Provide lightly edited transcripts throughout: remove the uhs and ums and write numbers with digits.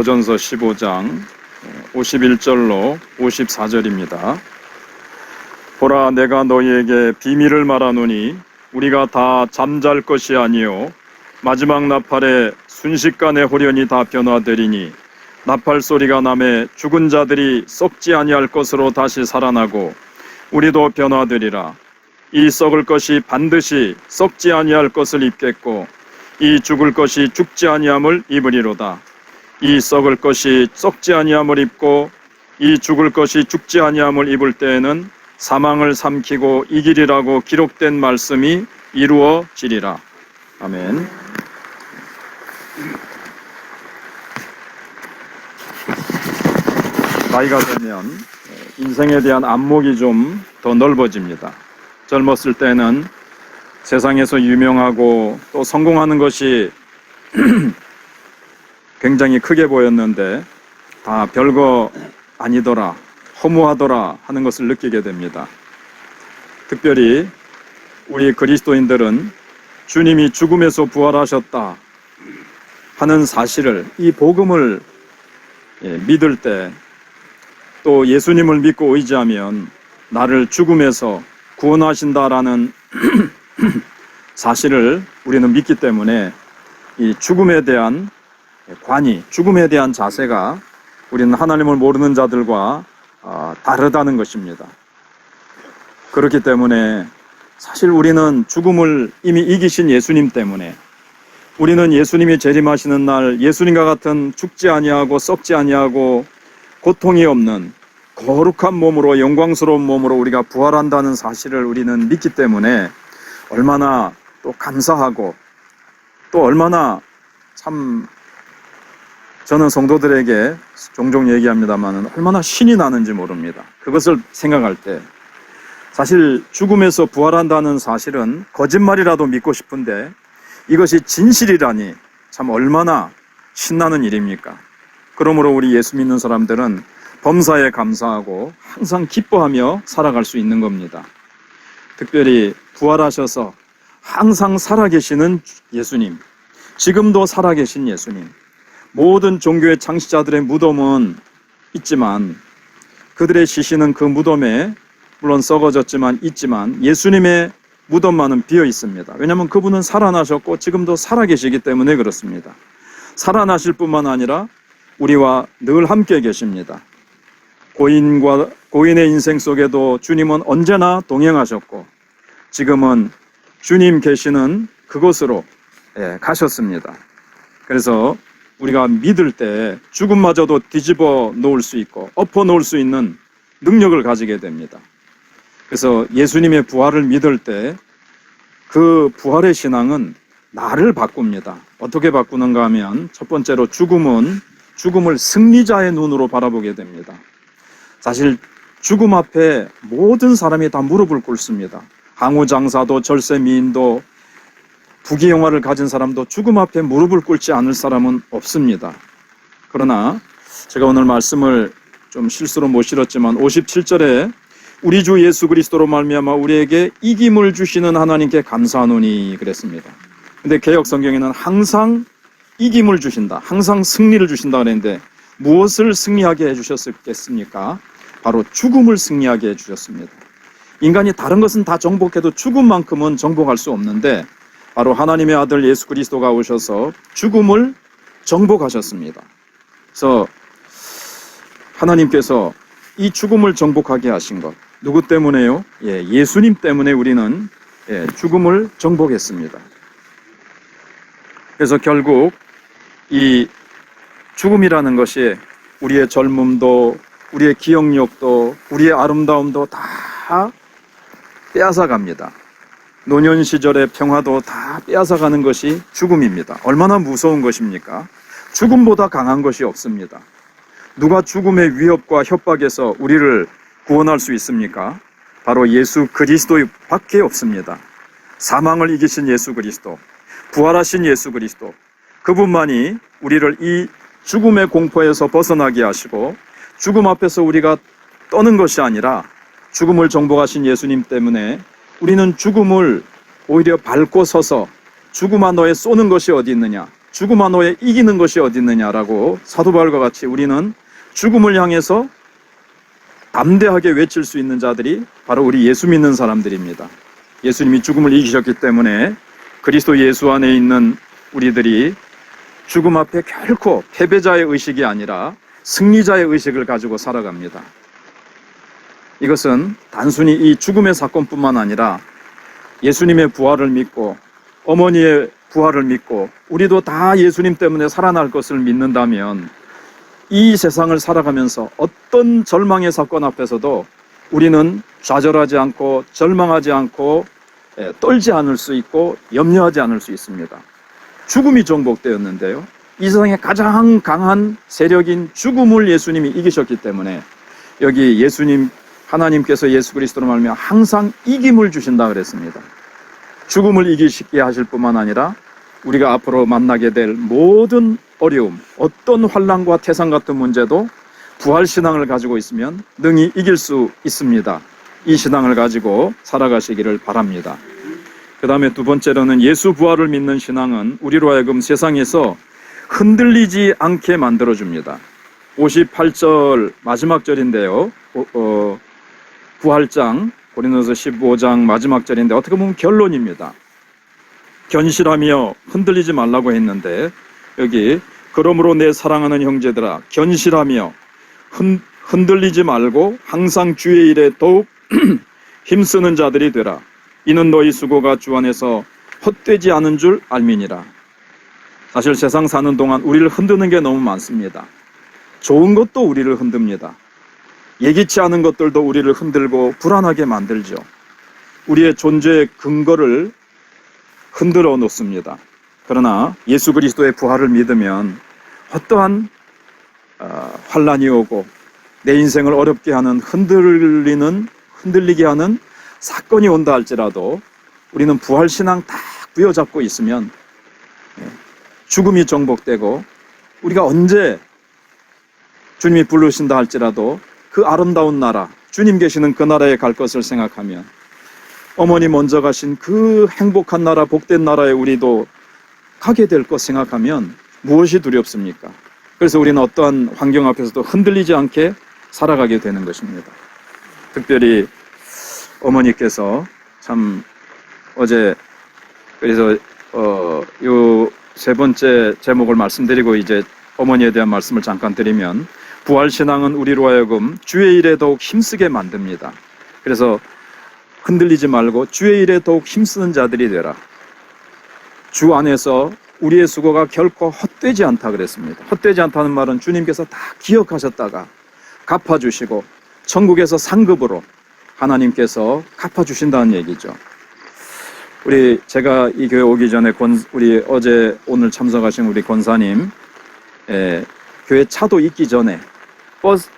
고전서 15장 51절로 54절입니다. 보라, 내가 너희에게 비밀을 말하노니 우리가 다 잠잘 것이 아니요 마지막 나팔에 순식간에 호련히 다 변화되리니 나팔 소리가 나매 죽은 자들이 썩지 아니할 것으로 다시 살아나고 우리도 변화되리라. 이 썩을 것이 반드시 썩지 아니할 것을 입겠고 이 죽을 것이 죽지 아니함을 입으리로다. 이 썩을 것이 썩지 아니함을 입고 이 죽을 것이 죽지 아니함을 입을 때에는 사망을 삼키고 이기리라고 기록된 말씀이 이루어지리라. 아멘. 나이가 들면 인생에 대한 안목이 좀 더 넓어집니다. 젊었을 때는 세상에서 유명하고 또 성공하는 것이 굉장히 크게 보였는데 다 별거 아니더라, 허무하더라 하는 것을 느끼게 됩니다. 특별히 우리 그리스도인들은 주님이 죽음에서 부활하셨다 하는 사실을, 이 복음을 믿을 때, 또 예수님을 믿고 의지하면 나를 죽음에서 구원하신다라는 사실을 우리는 믿기 때문에 이 죽음에 대한 관이, 죽음에 대한 자세가 우리는 하나님을 모르는 자들과 다르다는 것입니다. 그렇기 때문에 사실 우리는 죽음을 이미 이기신 예수님 때문에, 우리는 예수님이 재림하시는 날 예수님과 같은 죽지 아니하고 썩지 아니하고 고통이 없는 거룩한 몸으로, 영광스러운 몸으로 우리가 부활한다는 사실을 우리는 믿기 때문에 얼마나 또 감사하고, 또 얼마나 참, 저는 성도들에게 종종 얘기합니다만 얼마나 신이 나는지 모릅니다. 그것을 생각할 때 사실 죽음에서 부활한다는 사실은 거짓말이라도 믿고 싶은데 이것이 진실이라니 참 얼마나 신나는 일입니까? 그러므로 우리 예수 믿는 사람들은 범사에 감사하고 항상 기뻐하며 살아갈 수 있는 겁니다. 특별히 부활하셔서 항상 살아계시는 예수님, 지금도 살아계신 예수님, 모든 종교의 창시자들의 무덤은 있지만 그들의 시신은 그 무덤에 물론 썩어졌지만 있지만 예수님의 무덤만은 비어 있습니다. 왜냐하면 그분은 살아나셨고 지금도 살아계시기 때문에 그렇습니다. 살아나실 뿐만 아니라 우리와 늘 함께 계십니다. 고인의 인생 속에도 주님은 언제나 동행하셨고 지금은 주님 계시는 그곳으로 가셨습니다. 그래서 우리가 믿을 때 죽음마저도 뒤집어 놓을 수 있고 엎어 놓을 수 있는 능력을 가지게 됩니다. 그래서 예수님의 부활을 믿을 때 그 부활의 신앙은 나를 바꿉니다. 어떻게 바꾸는가 하면 첫 번째로 죽음을 승리자의 눈으로 바라보게 됩니다. 사실 죽음 앞에 모든 사람이 다 무릎을 꿇습니다. 항우장사도 절세미인도 부귀영화를 가진 사람도 죽음 앞에 무릎을 꿇지 않을 사람은 없습니다. 그러나 제가 오늘 말씀을 좀 실수로 못 실었지만 57절에 우리 주 예수 그리스도로 말미암아 우리에게 이김을 주시는 하나님께 감사하노니 그랬습니다. 근데 개역 성경에는 항상 이김을 주신다, 항상 승리를 주신다 그랬는데 무엇을 승리하게 해주셨겠습니까? 바로 죽음을 승리하게 해주셨습니다. 인간이 다른 것은 다 정복해도 죽음만큼은 정복할 수 없는데 바로 하나님의 아들 예수 그리스도가 오셔서 죽음을 정복하셨습니다. 그래서 하나님께서 이 죽음을 정복하게 하신 것, 누구 때문에요? 예수님 때문에 우리는 죽음을 정복했습니다. 그래서 결국 이 죽음이라는 것이 우리의 젊음도, 우리의 기억력도, 우리의 아름다움도 다 빼앗아갑니다. 노년 시절의 평화도 다 빼앗아가는 것이 죽음입니다. 얼마나 무서운 것입니까? 죽음보다 강한 것이 없습니다. 누가 죽음의 위협과 협박에서 우리를 구원할 수 있습니까? 바로 예수 그리스도밖에 없습니다. 사망을 이기신 예수 그리스도, 부활하신 예수 그리스도, 그분만이 우리를 이 죽음의 공포에서 벗어나게 하시고 죽음 앞에서 우리가 떠는 것이 아니라 죽음을 정복하신 예수님 때문에 우리는 죽음을 오히려 밟고 서서 죽음아 너의 쏘는 것이 어디 있느냐, 죽음 한호에 이기는 것이 어디 있느냐라고 사도 바울과 같이 우리는 죽음을 향해서 담대하게 외칠 수 있는 자들이 바로 우리 예수 믿는 사람들입니다. 예수님이 죽음을 이기셨기 때문에 그리스도 예수 안에 있는 우리들이 죽음 앞에 결코 패배자의 의식이 아니라 승리자의 의식을 가지고 살아갑니다. 이것은 단순히 이 죽음의 사건뿐만 아니라 예수님의 부활을 믿고 어머니의 부활을 믿고 우리도 다 예수님 때문에 살아날 것을 믿는다면 이 세상을 살아가면서 어떤 절망의 사건 앞에서도 우리는 좌절하지 않고 절망하지 않고 떨지 않을 수 있고 염려하지 않을 수 있습니다. 죽음이 정복되었는데요, 이 세상에 가장 강한 세력인 죽음을 예수님이 이기셨기 때문에 여기 하나님께서 예수 그리스도로 말미암아 항상 이김을 주신다 그랬습니다. 죽음을 이기시게 하실 뿐만 아니라 우리가 앞으로 만나게 될 모든 어려움, 어떤 환난과 태산 같은 문제도 부활신앙을 가지고 있으면 능히 이길 수 있습니다. 이 신앙을 가지고 살아가시기를 바랍니다. 그 다음에 두 번째로는 예수 부활을 믿는 신앙은 우리로 하여금 세상에서 흔들리지 않게 만들어줍니다. 58절 마지막 절인데요, 부활장 고린도서 15장 마지막 절인데 어떻게 보면 결론입니다. 견실하며 흔들리지 말라고 했는데 여기 그러므로 내 사랑하는 형제들아 견실하며 흔들리지 말고 항상 주의 일에 더욱 힘쓰는 자들이 되라. 이는 너희 수고가 주 안에서 헛되지 않은 줄 알미니라. 사실 세상 사는 동안 우리를 흔드는 게 너무 많습니다. 좋은 것도 우리를 흔듭니다. 예기치 않은 것들도 우리를 흔들고 불안하게 만들죠. 우리의 존재의 근거를 흔들어 놓습니다. 그러나 예수 그리스도의 부활을 믿으면 어떠한 환난이 오고 내 인생을 어렵게 하는 흔들리게 하는 사건이 온다 할지라도 우리는 부활신앙 딱 부여잡고 있으면 죽음이 정복되고 우리가 언제 주님이 부르신다 할지라도 그 아름다운 나라, 주님 계시는 그 나라에 갈 것을 생각하면 어머니 먼저 가신 그 행복한 나라, 복된 나라에 우리도 가게 될 것 생각하면 무엇이 두렵습니까? 그래서 우리는 어떠한 환경 앞에서도 흔들리지 않게 살아가게 되는 것입니다. 특별히 어머니께서 참 어제 그래서 요 세 번째 제목을 말씀드리고 이제 어머니에 대한 말씀을 잠깐 드리면 부활신앙은 우리로 하여금 주의 일에 더욱 힘쓰게 만듭니다. 그래서 흔들리지 말고 주의 일에 더욱 힘쓰는 자들이 되라. 주 안에서 우리의 수고가 결코 헛되지 않다 그랬습니다. 헛되지 않다는 말은 주님께서 다 기억하셨다가 갚아주시고 천국에서 상급으로 하나님께서 갚아주신다는 얘기죠. 제가 이 교회 오기 전에 우리 어제 오늘 참석하신 우리 권사님 교회 차도 있기 전에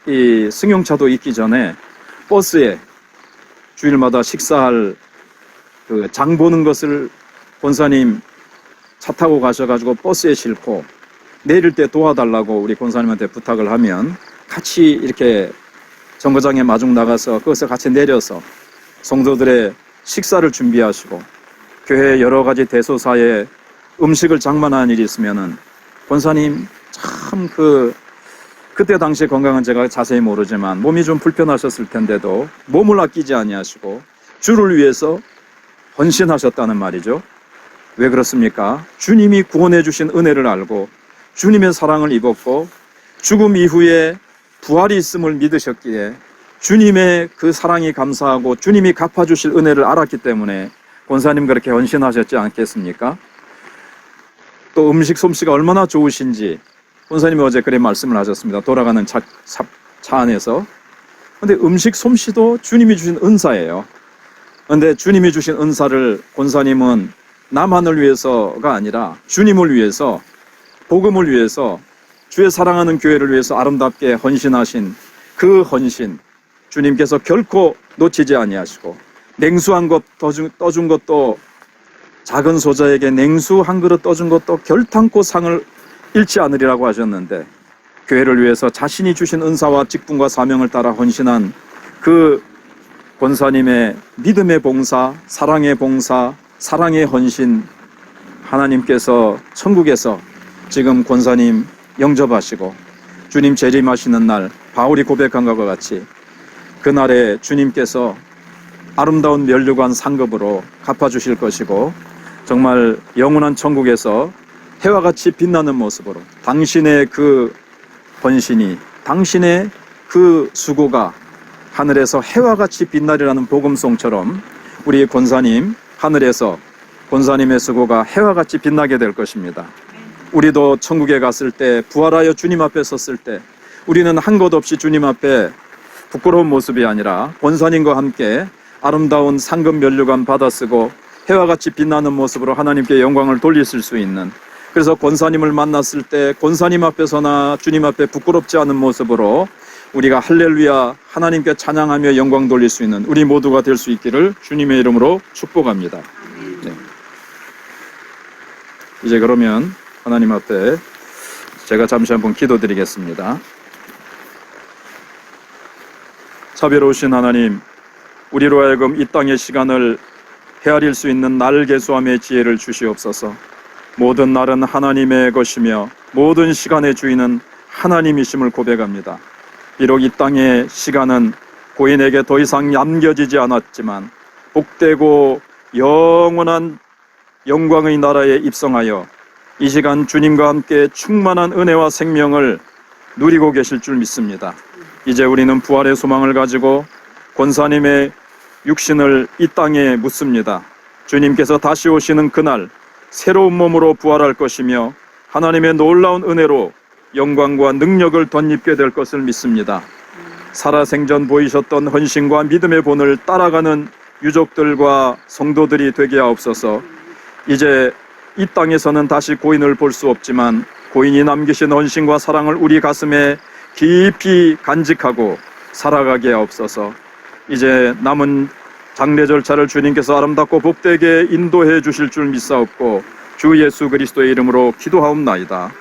이 승용차도 있기 전에 버스에 주일마다 식사할 그 장 보는 것을 권사님 차 타고 가셔가지고 버스에 싣고 내릴 때 도와달라고 우리 권사님한테 부탁을 하면 같이 이렇게 정거장에 마중 나가서 거기서 같이 내려서 성도들의 식사를 준비하시고 교회 여러 가지 대소사에 음식을 장만하는 일이 있으면은 권사님 참 그때 당시 건강은 제가 자세히 모르지만 몸이 좀 불편하셨을 텐데도 몸을 아끼지 아니하시고 주를 위해서 헌신하셨다는 말이죠. 왜 그렇습니까? 주님이 구원해 주신 은혜를 알고 주님의 사랑을 입었고 죽음 이후에 부활이 있음을 믿으셨기에 주님의 그 사랑이 감사하고 주님이 갚아주실 은혜를 알았기 때문에 권사님 그렇게 헌신하셨지 않겠습니까? 또 음식 솜씨가 얼마나 좋으신지 권사님이 어제 그래 말씀을 하셨습니다. 돌아가는 차 안에서. 그런데 음식 솜씨도 주님이 주신 은사예요. 그런데 주님이 주신 은사를 권사님은 나만을 위해서가 아니라 주님을 위해서, 복음을 위해서, 주의 사랑하는 교회를 위해서 아름답게 헌신하신 그 헌신, 주님께서 결코 놓치지 아니하시고 냉수 한 컵 떠준 것도, 작은 소자에게 냉수 한 그릇 떠준 것도 결탄코 상을 잃지 않으리라고 하셨는데 교회를 위해서 자신이 주신 은사와 직분과 사명을 따라 헌신한 그 권사님의 믿음의 봉사, 사랑의 봉사, 사랑의 헌신, 하나님께서 천국에서 지금 권사님 영접하시고 주님 재림하시는 날 바울이 고백한 것과 같이 그날에 주님께서 아름다운 면류관 상급으로 갚아주실 것이고 정말 영원한 천국에서 해와 같이 빛나는 모습으로 당신의 그 헌신이, 당신의 그 수고가 하늘에서 해와 같이 빛나리라는 복음송처럼 우리 권사님 하늘에서 권사님의 수고가 해와 같이 빛나게 될 것입니다. 우리도 천국에 갔을 때, 부활하여 주님 앞에 섰을 때 우리는 한 것 없이 주님 앞에 부끄러운 모습이 아니라 권사님과 함께 아름다운 상급 면류관 받아쓰고 해와 같이 빛나는 모습으로 하나님께 영광을 돌리실 수 있는, 그래서 권사님을 만났을 때 권사님 앞에서나 주님 앞에 부끄럽지 않은 모습으로 우리가 할렐루야 하나님께 찬양하며 영광 돌릴 수 있는 우리 모두가 될 수 있기를 주님의 이름으로 축복합니다. 네. 이제 그러면 하나님 앞에 제가 잠시 한번 기도드리겠습니다. 자비로우신 하나님, 우리로 하여금 이 땅의 시간을 헤아릴 수 있는 날 계수함의 지혜를 주시옵소서. 모든 날은 하나님의 것이며 모든 시간의 주인은 하나님이심을 고백합니다. 비록 이 땅의 시간은 고인에게 더 이상 남겨지지 않았지만 복되고 영원한 영광의 나라에 입성하여 이 시간 주님과 함께 충만한 은혜와 생명을 누리고 계실 줄 믿습니다. 이제 우리는 부활의 소망을 가지고 권사님의 육신을 이 땅에 묻습니다. 주님께서 다시 오시는 그날 새로운 몸으로 부활할 것이며 하나님의 놀라운 은혜로 영광과 능력을 덧입게 될 것을 믿습니다. 살아생전 보이셨던 헌신과 믿음의 본을 따라가는 유족들과 성도들이 되게 하옵소서. 이제 이 땅에서는 다시 고인을 볼 수 없지만 고인이 남기신 헌신과 사랑을 우리 가슴에 깊이 간직하고 살아가게 하옵소서. 이제 남은 장례 절차를 주님께서 아름답고 복되게 인도해 주실 줄 믿사옵고 주 예수 그리스도의 이름으로 기도하옵나이다.